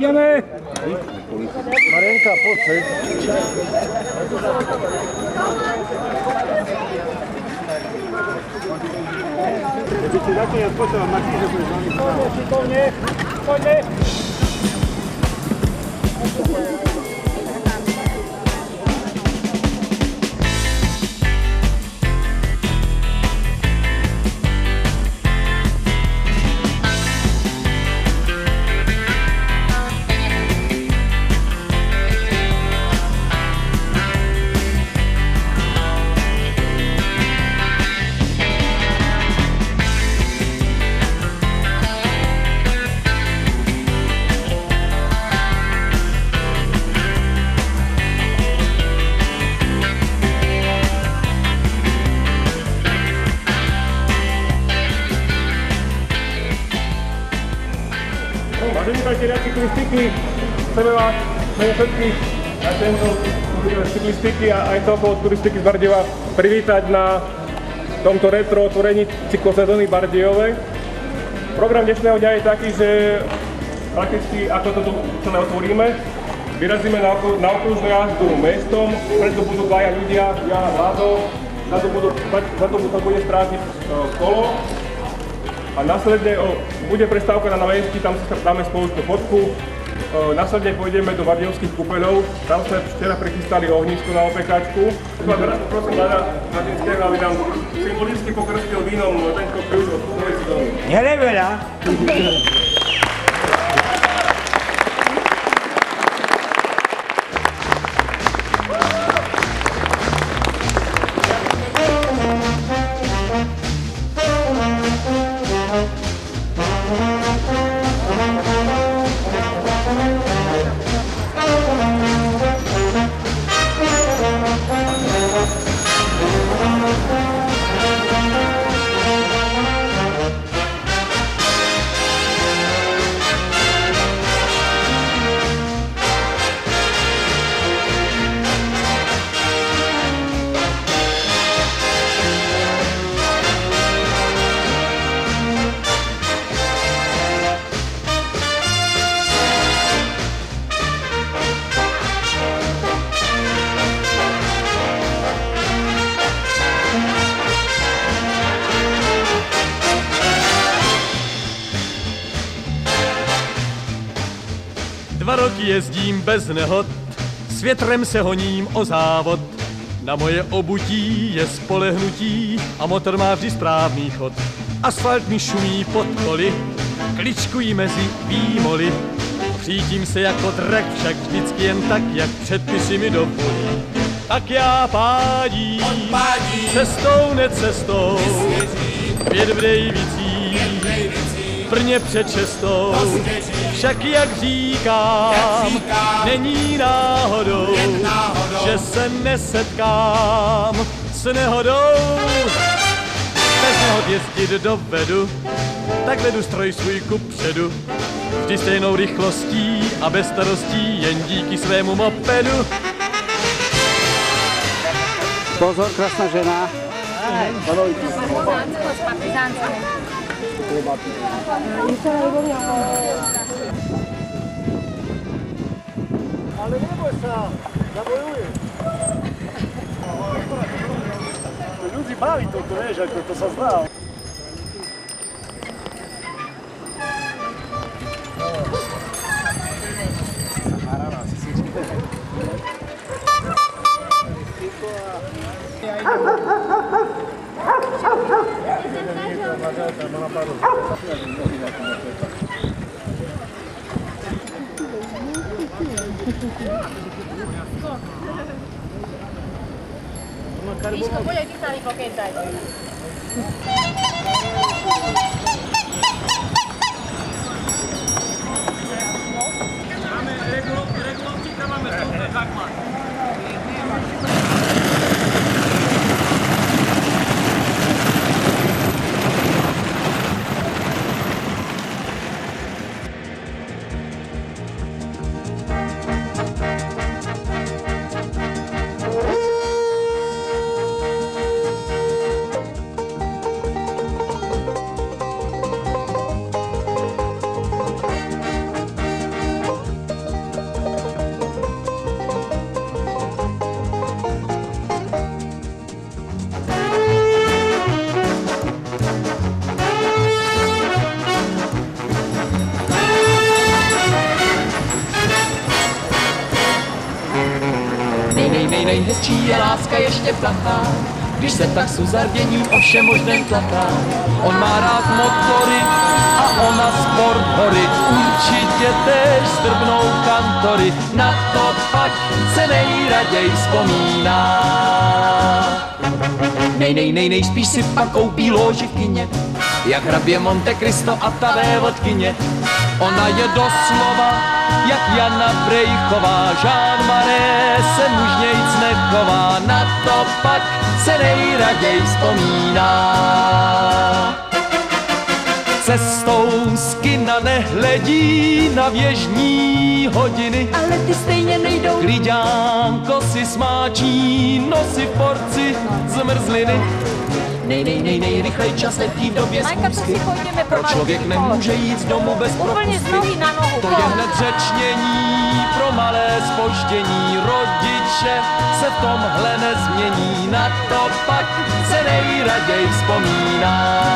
Ideme! Marienka, poď. Keď si nakoniec počal Martin, že budeš nami. Šikovne, poďme! Vážení parťáci cyklistiky, chceme vás, všetkých na tento cyklistiky a aj celkovo turistiky z Bardejova privítať na tomto retro otvorení cyklosezóny Bardejove. Program dnešného dňa je taký, že prakticky ako toto celé otvoríme, vyrazíme na okružnú jazdu mestom, preto budú dvaja ľudia, ja a Vlado, za to bude strážiť kolo. A následne bude prestávka na námestí, tam sa dáme spoločnú fotku. Následne pôjdeme do Bardejovských kúpeľov, tam sme včera prichystali ohnisko na opekačku. Prosím na Ženského, aby nám symbolicky pokrstil vínom tento kľúč od novej sezóny. Nereveľa. Dva roky jezdím bez nehod, s větrem se honím o závod. Na moje obutí je spolehnutí a motor má vždy správný chod. Asfalt mi šumí pod koly, kličkují mezi výmoly. Přítím se jako drak, však vždycky jen tak, jak předpisy mi dovolí. Tak já pádím, cestou necestou, pět v Dejvicích, v Brně před 6. Však jak říkám, není náhodou, že se nesetkám s nehodou. Bez nehod jezdit dovedu, tak vedu stroj svůj kupředu. Vždy stejnou rychlostí a bez starostí, jen díky svému mopedu. Pozor, krásna žena. Ale neboj sa, zabojuj. Ľudí baví toto, vieš, ako to sa zdá. Miško, poď aj ty sa mi pokecaj. Máme regulovčík, tam máme stolné základ. nejhezčí je láska ještě ptachá, když se tak s uzarděním o všem možném tlaká. On má rád motory a ona sport hory, určitě též zdrbnou kantory, na to pak se nejraději vzpomíná. Nejspíš si pak koupí lóži v kině, jak hrabě Monte Cristo a ta vévodkyně. Ona je doslova jak Jana Brejchová, Jean Marais se mužnějc nechová, na to pak se nejraději vzpomíná. Cestou z kina nehledí na věžní hodiny, Ale ty stejně nejdou. Klidánko si smáčí nosy v porci zmrzliny. Rychlej čas letí v době Majka, co schůzky. si pojďme Pro člověk nemůže jít z domu bez Úplně z propustky. nohy na nohu. To je hned řečnění pro malé zpoždění. Rodiče se v tomhle nezmění, na to pak se nejraději vzpomíná.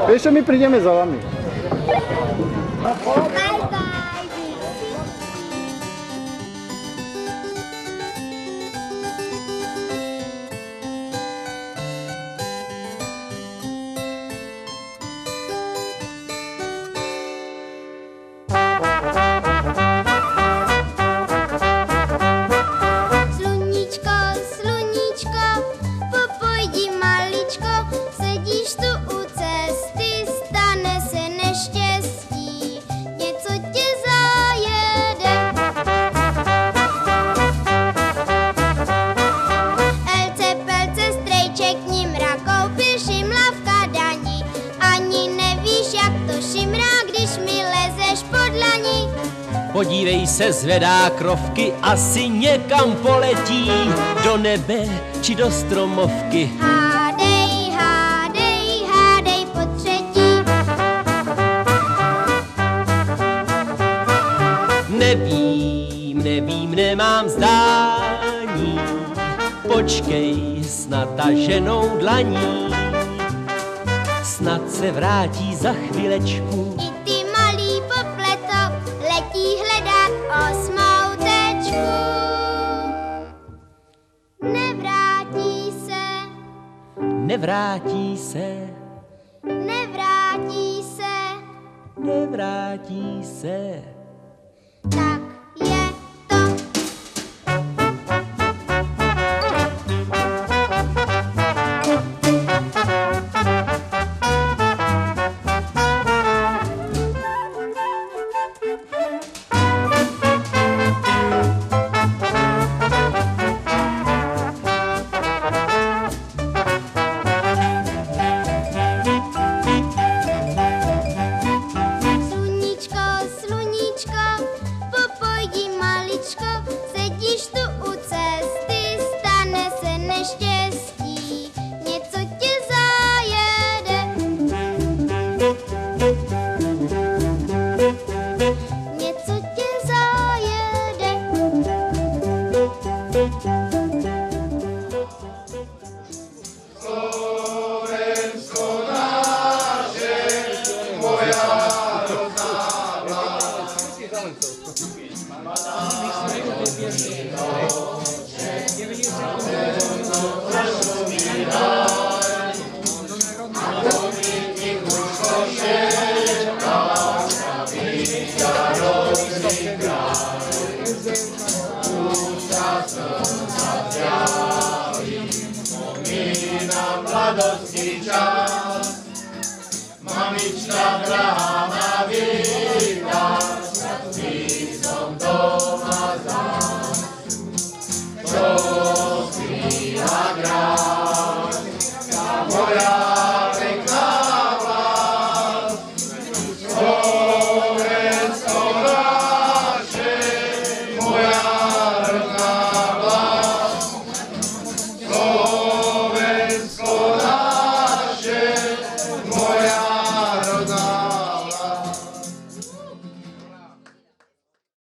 Vieš, my prídeme za vami. Podívej se, zvedá krovky, asi někam poletí, do nebe či do stromovky. Hádej, hádej, hádej po třetí. Nevím, nemám zdání, počkej s nataženou dlaní, snad se vrátí za chvilečku. I ty malý popletok letí hledat osmou tečku. Nevrátí se, Nevrátí se, nevrátí se, nevrátí se. tak je to. Sluníčko, sluníčko, popojdi maličko, sedíš tu u cesty, stane se neštěstí, něco tě zajede. Něco tě zajede. Mamička drahá má